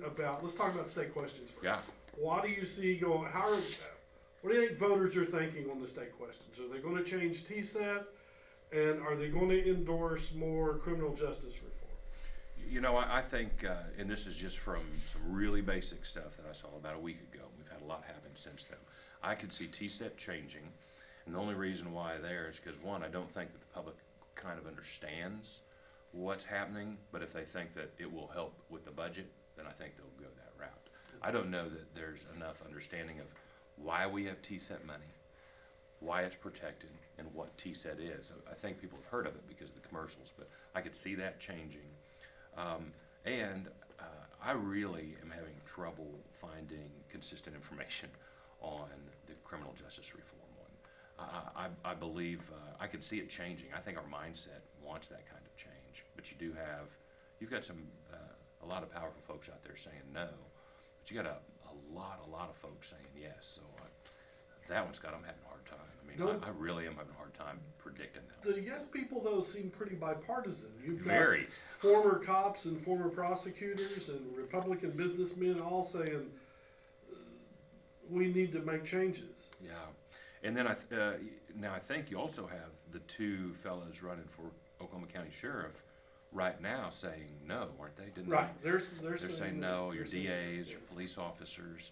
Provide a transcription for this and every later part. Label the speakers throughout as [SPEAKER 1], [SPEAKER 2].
[SPEAKER 1] about, let's talk about state questions first.
[SPEAKER 2] Yeah.
[SPEAKER 1] What do you see going, what do you think voters are thinking on the state questions? Are they going to change TSET? And are they going to endorse more criminal justice reform?
[SPEAKER 2] You know, I think, and this is just from some really basic stuff that I saw about a week ago. We've had a lot happen since then. I could see TSET changing, and the only reason why there is because, one, I don't think that the public kind of understands what's happening, but if they think that it will help with the budget, then I think they'll go that route. I don't know that there's enough understanding of why we have TSET money, why it's protected, and what TSET is. I think people have heard of it because of the commercials, but I could see that changing. I really am having trouble finding consistent information on the criminal justice reform one. I believe I can see it changing. I think our mindset wants that kind of change, but you've got a lot of powerful folks out there saying no, but you got a lot of folks saying yes. So that one, Scott, I'm having a hard time. I mean, I really am having a hard time predicting that.
[SPEAKER 1] The yes people, though, seem pretty bipartisan. You've got
[SPEAKER 2] Very.
[SPEAKER 1] former cops and former prosecutors and Republican businessmen all saying we need to make changes.
[SPEAKER 2] Yeah, and then now I think you also have the two fellows running for Oklahoma County Sheriff right now saying no, aren't they? Didn't
[SPEAKER 1] Right.
[SPEAKER 2] they?
[SPEAKER 1] They're
[SPEAKER 2] saying no. Your
[SPEAKER 1] saying
[SPEAKER 2] DAs,
[SPEAKER 1] yeah.
[SPEAKER 2] your police officers.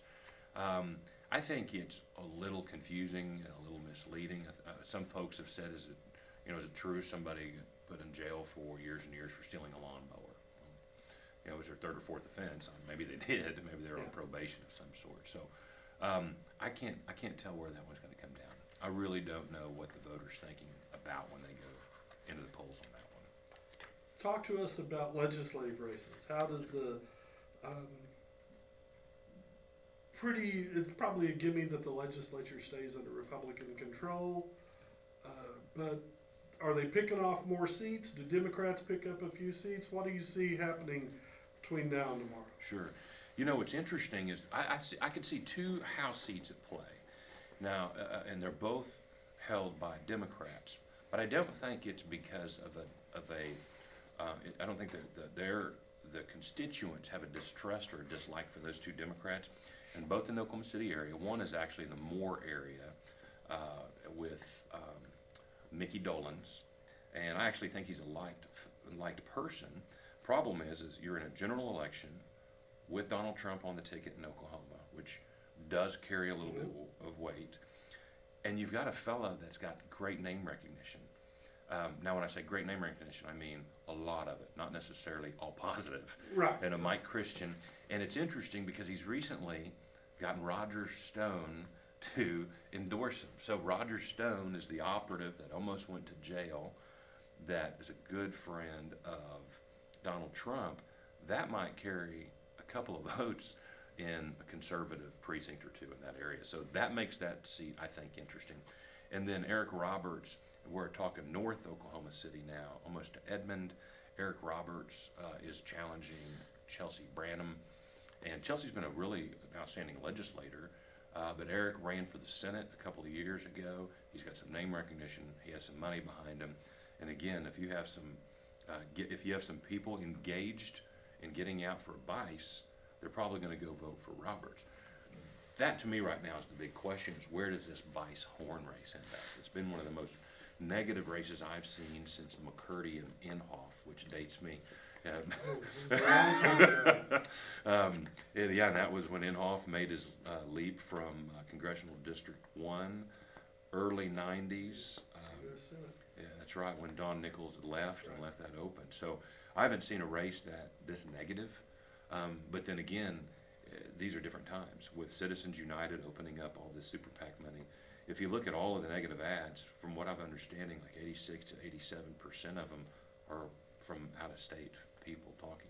[SPEAKER 2] I think it's a little confusing and a little misleading. Some folks have said, is it true somebody got put in jail for years and years for stealing a lawnmower? It was their third or fourth offense. Maybe they did. Maybe they're on probation of some sort. So I can't tell where that one's going to come down. I really don't know what the voters thinking about when they go into the polls on that one.
[SPEAKER 1] Talk to us about legislative races. How does the it's probably a gimme that the legislature stays under Republican control, but are they picking off more seats? Do Democrats pick up a few seats? What do you see happening between now and tomorrow?
[SPEAKER 2] Sure. What's interesting is I could see two House seats at play now, and they're both held by Democrats. But I don't think it's because I don't think that the constituents have a distrust or a dislike for those two Democrats, and both in the Oklahoma City area. One is actually in the Moore area with Mickey Dolenz, and I actually think he's a liked person. Problem is you're in a general election with Donald Trump on the ticket in Oklahoma, which does carry a little bit of weight, and you've got a fella that's got great name recognition. Now, when I say great name recognition, I mean a lot of it, not necessarily all positive.
[SPEAKER 1] Right.
[SPEAKER 2] And a Mike Christian, and it's interesting because he's recently gotten Roger Stone to endorse him. So Roger Stone is the operative that almost went to jail, that is a good friend of Donald Trump. That might carry a couple of votes in a conservative precinct or two in that area. So that makes that seat, I think, interesting. And then Eric Roberts, we're talking North Oklahoma City now, almost to Edmond. Eric Roberts is challenging Chelsea Branham. And Chelsea's been a really outstanding legislator, but Eric ran for the Senate a couple of years ago. He's got some name recognition. He has some money behind him. And again, if you have some people engaged in getting out for vice, they're probably going to go vote for Roberts. That, to me, right now is the big question: is where does this vice horn race end up? It's been one of the most negative races I've seen since McCurdy and Inhofe, which dates me.
[SPEAKER 1] It was a long time ago.
[SPEAKER 2] And that was when Inhofe made his leap from Congressional District 1, early 90s.
[SPEAKER 1] US Senate.
[SPEAKER 2] Yeah, that's right, when Don Nichols had left and left that open. So I haven't seen a race this negative. But then again, these are different times. With Citizens United opening up all this super PAC money, if you look at all of the negative ads, from what I'm understanding, like 86 to 87% of them are from out-of-state people talking.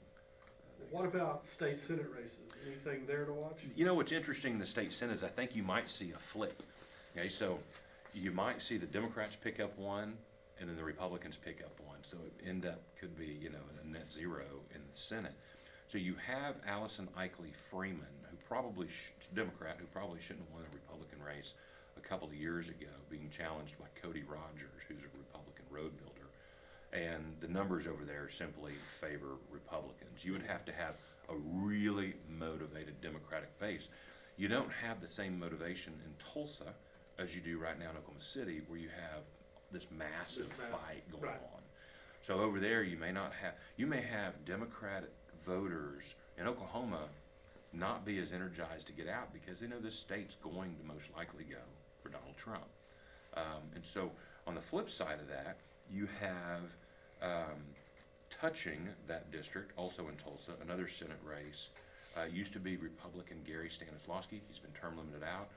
[SPEAKER 1] What about state Senate races? Anything there to watch?
[SPEAKER 2] What's interesting in the state Senate is I think you might see a flip. Okay, so you might see the Democrats pick up one, and then the Republicans pick up one. So it could be a net zero in the Senate. So you have Allison Eichley Freeman, Democrat, who probably shouldn't have won the Republican race a couple of years ago, being challenged by Cody Rogers, who's a Republican road builder. And the numbers over there simply favor Republicans. You would have to have a really base. You don't have the same motivation in Tulsa as you do right now in Oklahoma City, where you have this massive fight going
[SPEAKER 1] right.
[SPEAKER 2] on. So over there, you may have Democratic voters in Oklahoma not be as energized to get out because they know this state's going to most likely go for Donald Trump. And so on the flip side of that, you have touching that district, also in Tulsa, another Senate race. Used to be Republican Gary Stanislawski. He's been term limited out.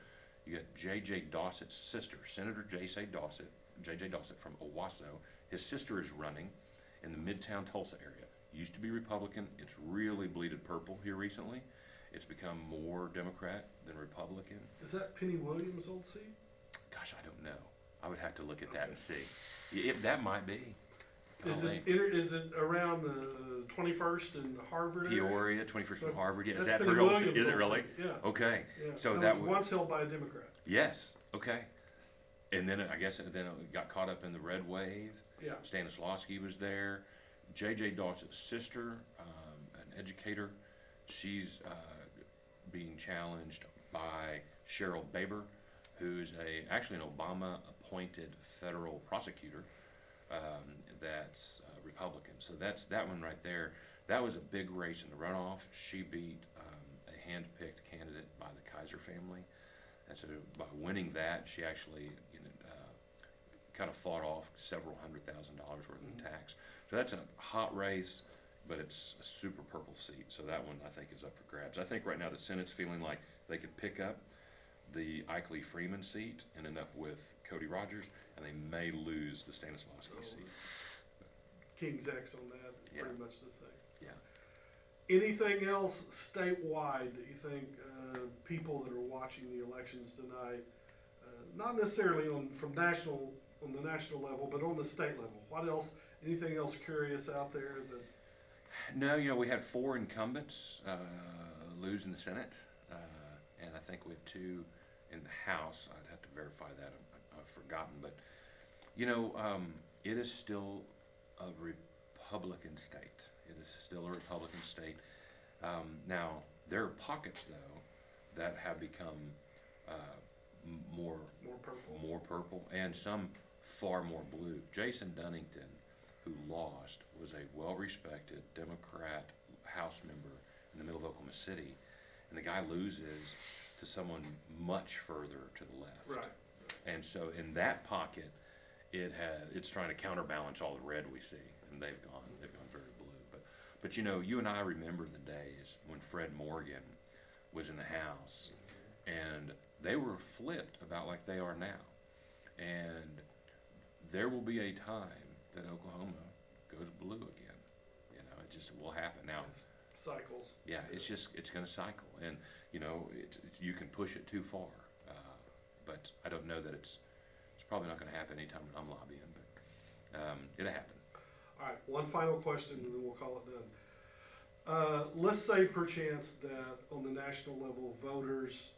[SPEAKER 2] You got J.J. Dossett's sister, Senator J.J. Dossett from Owasso. His sister is running in the Midtown Tulsa area. Used to be Republican. It's really bleeded purple here recently. It's become more Democrat than Republican.
[SPEAKER 1] Is that Penny Williams' old seat?
[SPEAKER 2] Gosh, I don't know. I would have to look at that and see. That might be.
[SPEAKER 1] Is it around the 21st in Harvard area?
[SPEAKER 2] Peoria, 21st from Harvard. Yeah, is
[SPEAKER 1] That's
[SPEAKER 2] that
[SPEAKER 1] Penny
[SPEAKER 2] her old?
[SPEAKER 1] Williams'
[SPEAKER 2] Is it
[SPEAKER 1] old
[SPEAKER 2] really?
[SPEAKER 1] seat, yeah.
[SPEAKER 2] Okay.
[SPEAKER 1] Yeah.
[SPEAKER 2] So
[SPEAKER 1] that
[SPEAKER 2] that
[SPEAKER 1] was
[SPEAKER 2] would,
[SPEAKER 1] once held by a Democrat.
[SPEAKER 2] yes. Okay. And then I guess then it got caught up in the red wave.
[SPEAKER 1] Yeah.
[SPEAKER 2] Stanislawski was there. J.J. Dossett's sister, an educator, she's being challenged by Cheryl Baber, who's actually an Obama-appointed federal prosecutor that's Republican. So that's that one right there. That was a big race in the runoff. She beat a hand-picked candidate by the Kaiser family. And so by winning that, she actually kind of fought off several $100,000 worth of tax. So that's a hot race, but it's a super purple seat. So that one I think is up for grabs. I think right now the Senate's feeling like they could pick up the Eichley Freeman seat and end up with Cody Rogers, and they may lose the Stanislawski seat.
[SPEAKER 1] King's X on that,
[SPEAKER 2] Yeah.
[SPEAKER 1] pretty much the same.
[SPEAKER 2] Yeah.
[SPEAKER 1] Anything else statewide that you think people that are watching the elections tonight, not necessarily on the national level, but on the state level? What else? Anything else curious out there that?
[SPEAKER 2] No, we had 4 incumbents lose in the Senate, and I think we have 2 in the House. I'd have to verify that. I've forgotten, but it is still a Republican state. It is still a Republican state. Now there are pockets though that have become more purple, and some far more blue. Jason Dunnington, who lost, was a well-respected Democrat House member in the middle of Oklahoma City, and the guy loses to someone much further to the left.
[SPEAKER 1] Right.
[SPEAKER 2] And so in that pocket, it's trying to counterbalance all the red we see, and they've gone very blue. But you and I remember the days when Fred Morgan was in the House, and they were flipped about like they are now. And there will be a time that Oklahoma goes blue again. It just will happen. Now,
[SPEAKER 1] It's cycles.
[SPEAKER 2] yeah, it's going to cycle, and you can push it too far, but I don't know that it's probably not going to happen anytime I'm lobbying, but it'll happen.
[SPEAKER 1] All right, one final question, and then we'll call it done. Let's say perchance that on the national level, voters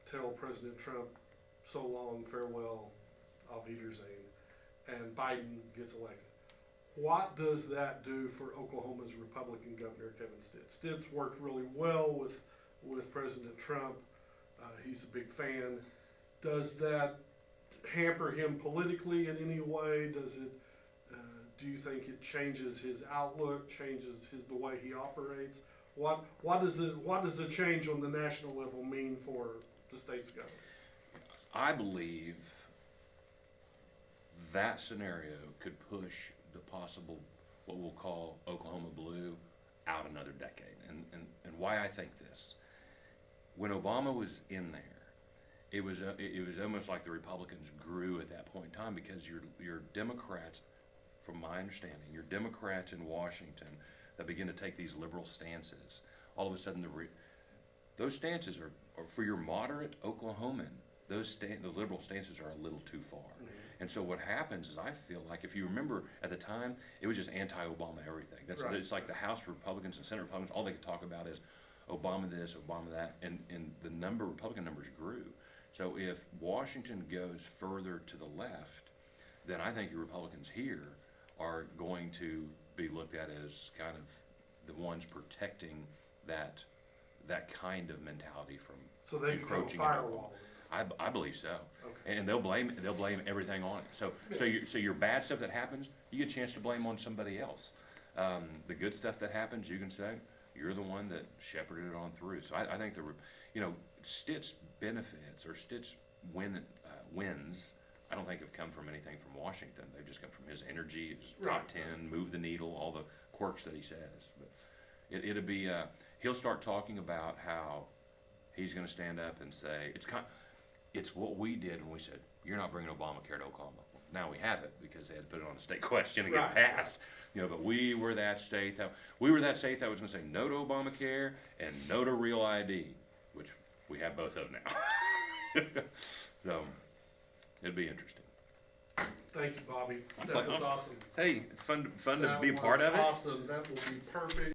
[SPEAKER 1] tell President Trump, so long, farewell, auf Wiedersehen, and Biden gets elected. What does that do for Oklahoma's Republican governor, Kevin Stitt? Stitt's worked really well with President Trump. He's a big fan. Does that hamper him politically in any way? Does it? Do you think it changes his outlook, changes the way he operates? What does a change on the national level mean for the state's government?
[SPEAKER 2] I believe that scenario could push the possible, what we'll call Oklahoma blue, out another decade. And why I think this. When Obama was in there, it was almost like the Republicans grew at that point in time, because your Democrats, from my understanding, your Democrats in Washington that begin to take these liberal stances, all of a sudden those stances are for your moderate Oklahoman, the liberal stances are a little too far. Mm-hmm. And so what happens is, I feel like, if you remember at the time, it was just anti-Obama everything.
[SPEAKER 1] Right.
[SPEAKER 2] It's like the House Republicans and Senate Republicans, all they could talk about is Obama this, Obama that, and the Republican numbers grew. So if Washington goes further to the left, then I think the Republicans here are going to be looked at as kind of the ones protecting that that kind of mentality from
[SPEAKER 1] So they become a
[SPEAKER 2] encroaching into
[SPEAKER 1] firewall.
[SPEAKER 2] I believe so.
[SPEAKER 1] Okay.
[SPEAKER 2] And they'll blame everything on it. So your bad stuff that happens, you get a chance to blame on somebody else. The good stuff that happens, you can say you're the one that shepherded it on through. So I think Stitt's benefits or Stitt's wins, I don't think have come from anything from Washington. They've just come from his energy, his top 10, move the needle, all the quirks that he says. But it'll be he'll start talking about how he's going to stand up and say it's what we did when we said you're not bringing Obamacare to Oklahoma. Well, now we have it because they had to put it on a state question and get passed. But we were that state that was going to say no to Obamacare and no to Real ID, which we have both of now. So it'd be interesting.
[SPEAKER 1] Thank you, Bobby. That was awesome.
[SPEAKER 2] Hey, fun to
[SPEAKER 1] That
[SPEAKER 2] be a part
[SPEAKER 1] was
[SPEAKER 2] of it.
[SPEAKER 1] Awesome. That will be perfect.